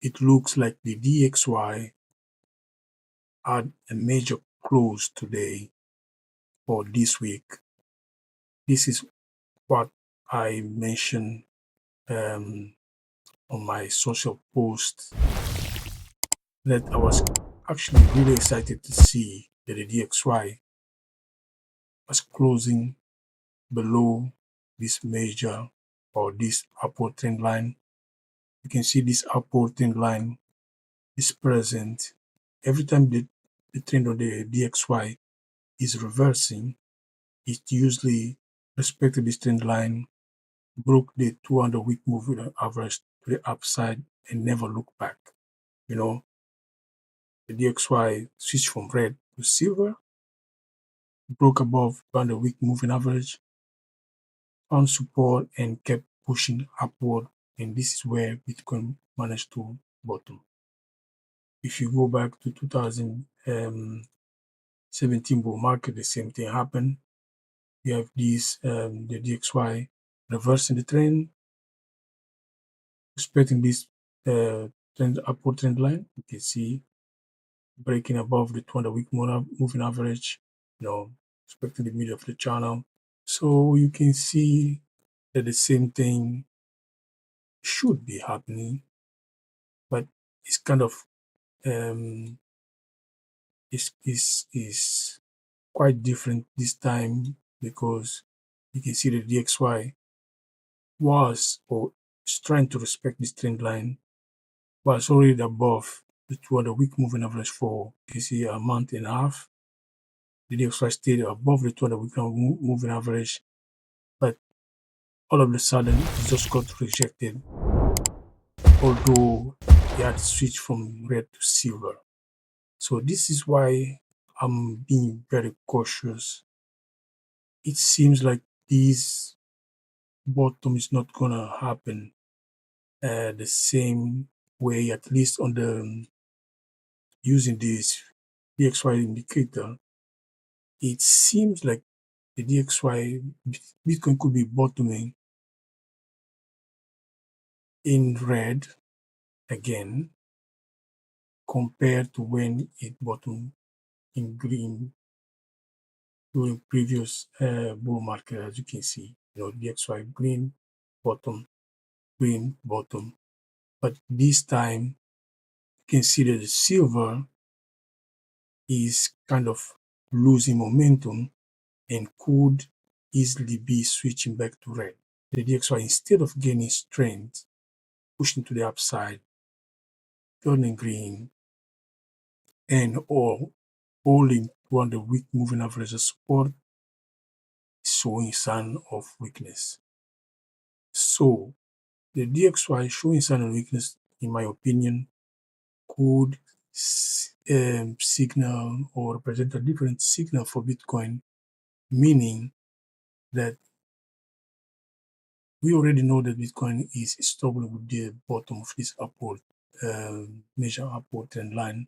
it looks like the DXY had a major close today or this week. This is what I mentioned on my social post, that I was actually really excited to see that the DXY was closing below this major or this upward trend line. You can see this upward trend line is present every time the trend of the DXY is reversing. It usually respected this trend line, broke the 200-week moving average to the upside, and never looked back. The DXY switched from red to silver, broke above 200-week moving average, found support, and kept pushing upward. And this is where Bitcoin managed to bottom. If you go back to 2017 bull market, the same thing happened. You have the DXY reversing the trend, respecting this upward trend line. You can see breaking above the 200-week moving average, respecting the middle of the channel. So you can see that the same thing should be happening, but it's kind of is quite different this time, because you can see the DXY was or is trying to respect this trend line, was already above the 200-week moving average for, you see, a month and a half. The DXY stayed above the 200-week moving average, but all of a sudden it just got rejected, although it had switched from red to silver. So this is why I'm being very cautious. It seems like this bottom is not gonna happen the same way, at least on the using this DXY indicator. It seems like the DXY Bitcoin could be bottoming in red again, compared to when it bottomed in green during previous bull market. As you can see, DXY green bottom, but this time you can see that the silver is kind of losing momentum and could easily be switching back to red. The DXY, instead of gaining strength, pushing to the upside, turning green, and all holding 200-week moving average as support, showing sign of weakness. So the DXY showing sign of weakness, in my opinion, could signal or represent a different signal for Bitcoin, meaning that we already know that Bitcoin is struggling with the bottom of this upward major upward trend line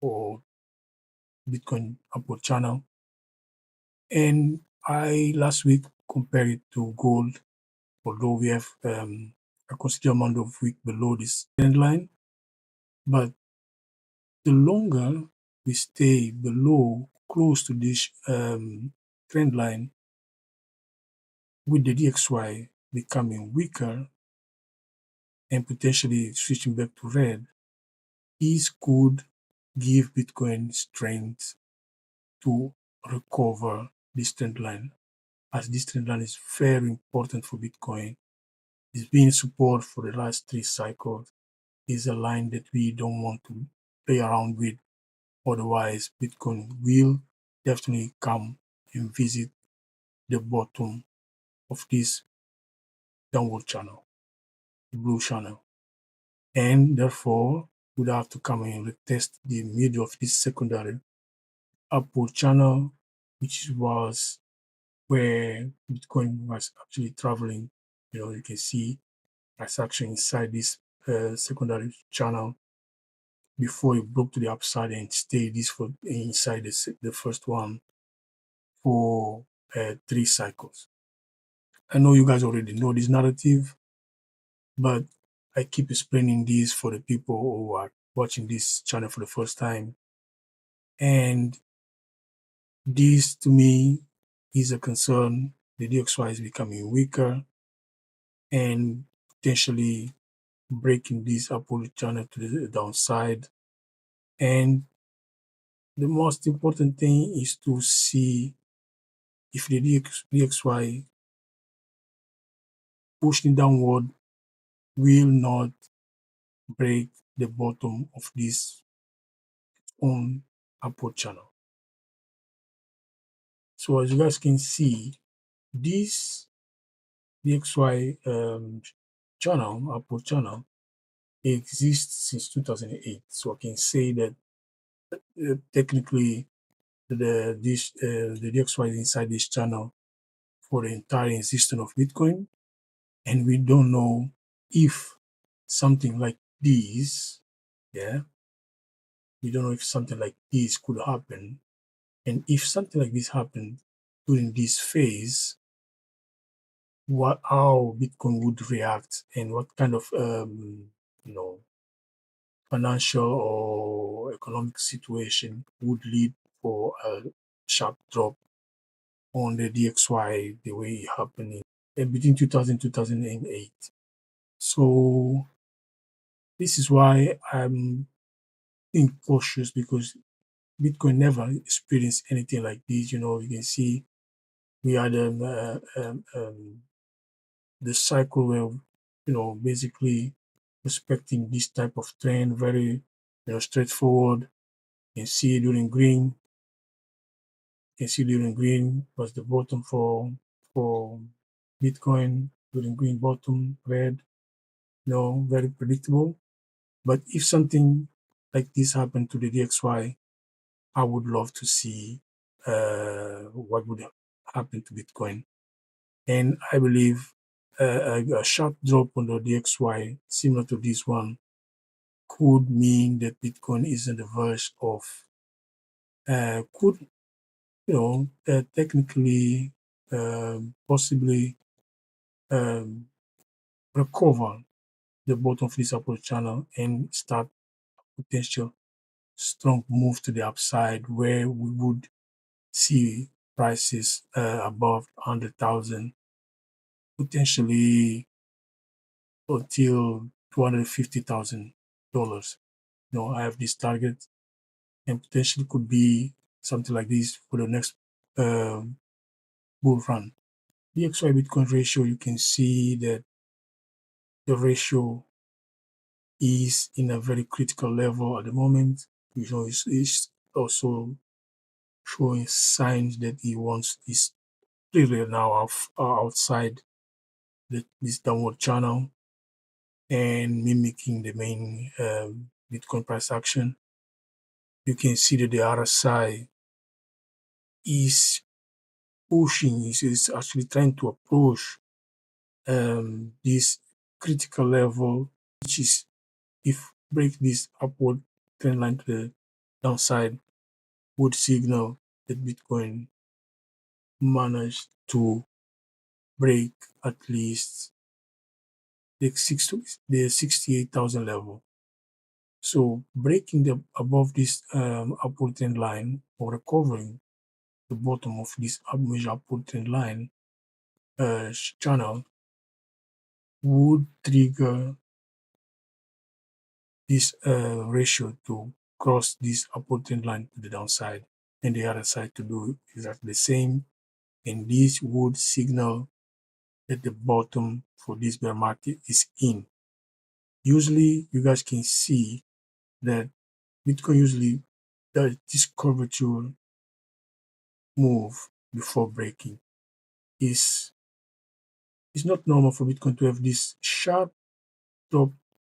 or Bitcoin upward channel. And I last week compared it to gold, although we have a considerable amount of week below this trend line. But the longer we stay below, close to this trend line, with the DXY becoming weaker and potentially switching back to red, this could give Bitcoin strength to recover this trend line, as this trend line is very important for Bitcoin. It's been support for the last 3 cycles. It's a line that we don't want to play around with. Otherwise, Bitcoin will definitely come and visit the bottom of this downward channel, the blue channel, and therefore would have to come and retest the middle of this secondary upward channel, which was where Bitcoin was actually traveling. You can see it's actually inside this secondary channel before it broke to the upside and stayed inside the first one for 3 cycles. I know you guys already know this narrative, but I keep explaining this for the people who are watching this channel for the first time. And this to me is a concern. The DXY is becoming weaker and potentially breaking this upward channel to the downside. And the most important thing is to see if the DXY pushing downward will not break the bottom of this own upward channel. So as you guys can see, this DXY channel, upward channel, exists since 2008. So I can say that technically the DXY is inside this channel for the entire existence of Bitcoin, and we don't know if something like this, yeah, we don't know if something like this could happen, and if something like this happened during this phase, how Bitcoin would react and what kind of you know financial or economic situation would lead for a sharp drop on the DXY the way it happened between 2000 and 2008. So this is why I'm being cautious, because Bitcoin never experienced anything like this. You can see we had the cycle where basically respecting this type of trend very straightforward. You can see during green, was the bottom for Bitcoin. During green bottom, red, very predictable. But if something like this happened to the DXY, I would love to see what would happen to Bitcoin. And I believe a sharp drop on the DXY, similar to this one, could mean that Bitcoin is on the verge of, could, technically, possibly recover the bottom of this upward channel and start potential strong move to the upside, where we would see prices above 100,000, potentially until $250,000. I have this target, and potentially could be something like this for the next bull run. The DXY Bitcoin ratio, you can see that the ratio is in a very critical level at the moment. It's also showing signs that he wants is clearly now outside this downward channel and mimicking the main Bitcoin price action. You can see that the RSI is pushing, is actually trying to approach this critical level, which is, if break this upward trend line to the downside, would signal that Bitcoin managed to break at least the 68,000 level. So breaking above this upward trend line, or recovering the bottom of this major upward trend line channel, would trigger this ratio to cross this upward trend line to the downside, and the other side to do exactly the same. And this would signal that the bottom for this bear market is in. Usually, you guys can see that Bitcoin usually does this curvature move before breaking. It's not normal for Bitcoin to have this sharp drop,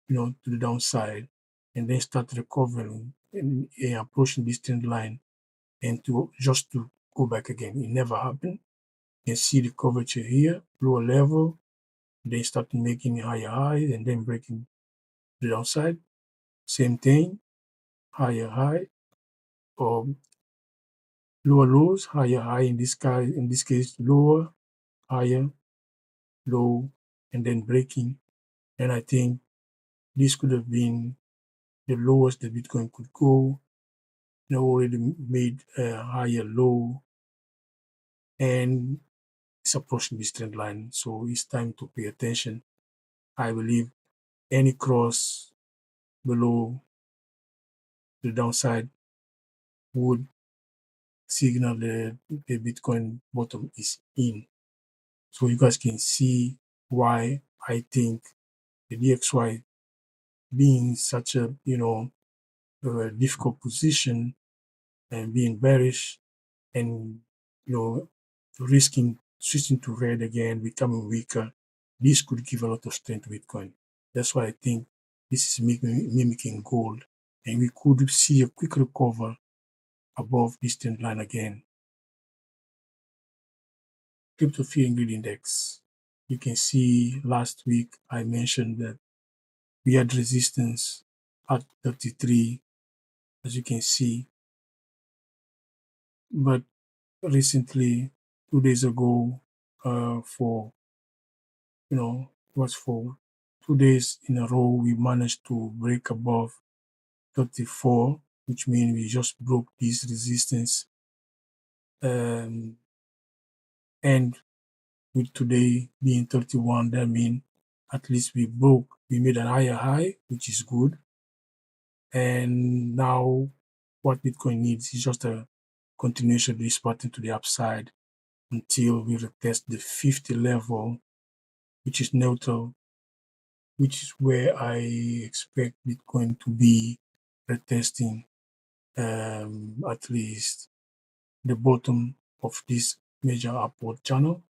to the downside, and then start recovering and approaching this trend line, and to go back again. It never happened. You can see the curvature here, lower level, then start making higher highs and then breaking the downside. Same thing, higher high, or lower lows, higher high. In this case, lower, higher, low, and then breaking. And I think this could have been the lowest the Bitcoin could go. Already made a higher low, and it's approaching this trend line. So it's time to pay attention. I believe any cross below the downside would signal the Bitcoin bottom is in. So you guys can see why I think the DXY being such a difficult position and being bearish and risking switching to red again, becoming weaker, this could give a lot of strength to Bitcoin. That's why I think this is mimicking gold, and we could see a quick recover above this trend line again. Crypto fear and greed index. You can see last week I mentioned that we had resistance at 33, as you can see, but recently, 2 days ago, for was for 2 days in a row, we managed to break above 34, which means we just broke this resistance. And with today being 31, that means at least we made a higher high, which is good. And now what Bitcoin needs is just a continuation of this pattern to the upside until we retest the 50 level, which is neutral, which is where I expect Bitcoin to be retesting at least the bottom of this major upward channel,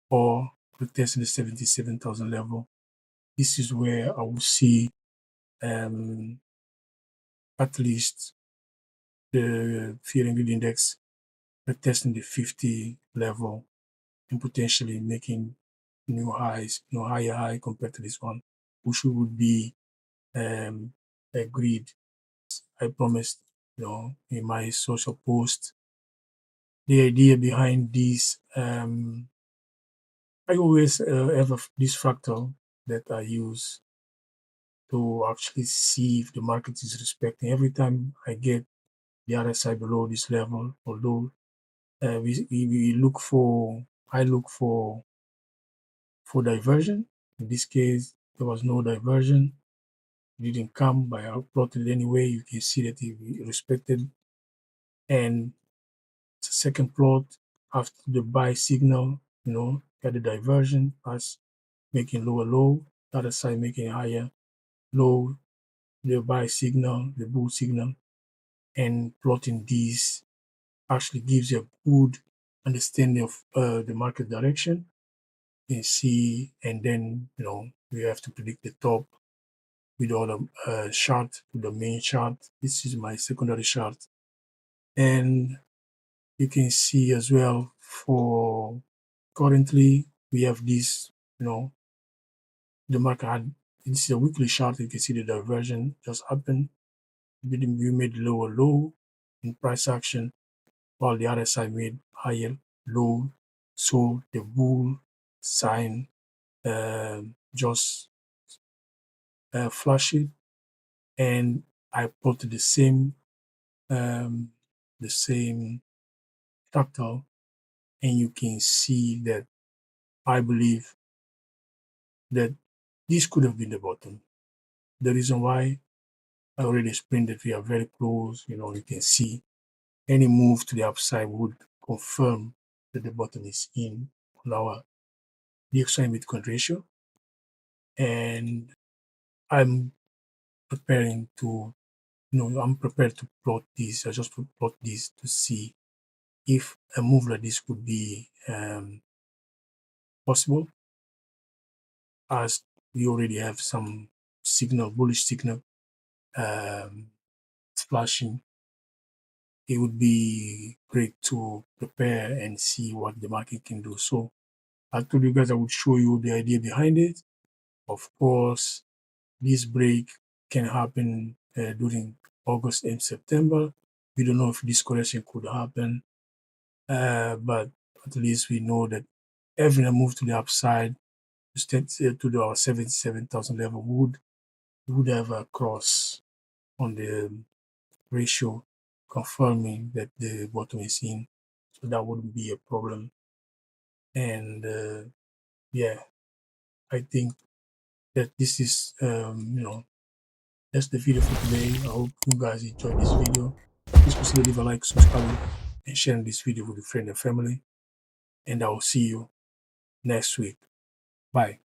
or retesting the 77,000 level. This is where I will see at least the fear and greed index retesting the 50 level and potentially making new highs, higher high compared to this one, which would be agreed. I promised, in my social post, the idea behind this. I always have this fractal that I use to actually see if the market is respecting. Every time I get the RSI below this level, although we look for, I look for diversion. In this case, there was no diversion. It didn't come, but I plotted anyway. You can see that it respected. And the second plot after the buy signal, got the diversion as making lower low, the other side making higher low, the buy signal, the bull signal, and plotting these actually gives you a good understanding of the market direction. You can see, and then we have to predict the top with all the chart, with the main chart. This is my secondary chart, and you can see as well for currently we have this, the market had, this is a weekly chart. You can see the diversion just happened. We made lower low in price action, while the other side made higher low. So the bull sign just flashed, and I put the same fractal, and you can see that I believe that this could have been the bottom. The reason why I already explained that we are very close, you can see any move to the upside would confirm that the bottom is in on our DXY Bitcoin ratio. And I'm preparing to, I'm prepared to plot this. I just plot this to see if a move like this could be possible, as we already have some signal, bullish signal flashing. It would be great to prepare and see what the market can do. So I told you guys I would show you the idea behind it. Of course, this break can happen during August and September. We don't know if this correction could happen, but at least we know that every move to the upside to our 77,000 level would would have a cross on the ratio confirming that the bottom is in, so that wouldn't be a problem. And yeah, I think that this is that's the video for today. I hope you guys enjoyed this video. Please consider leave a like, subscribing, and sharing this video with your friend and family. And I will see you next week. Bye.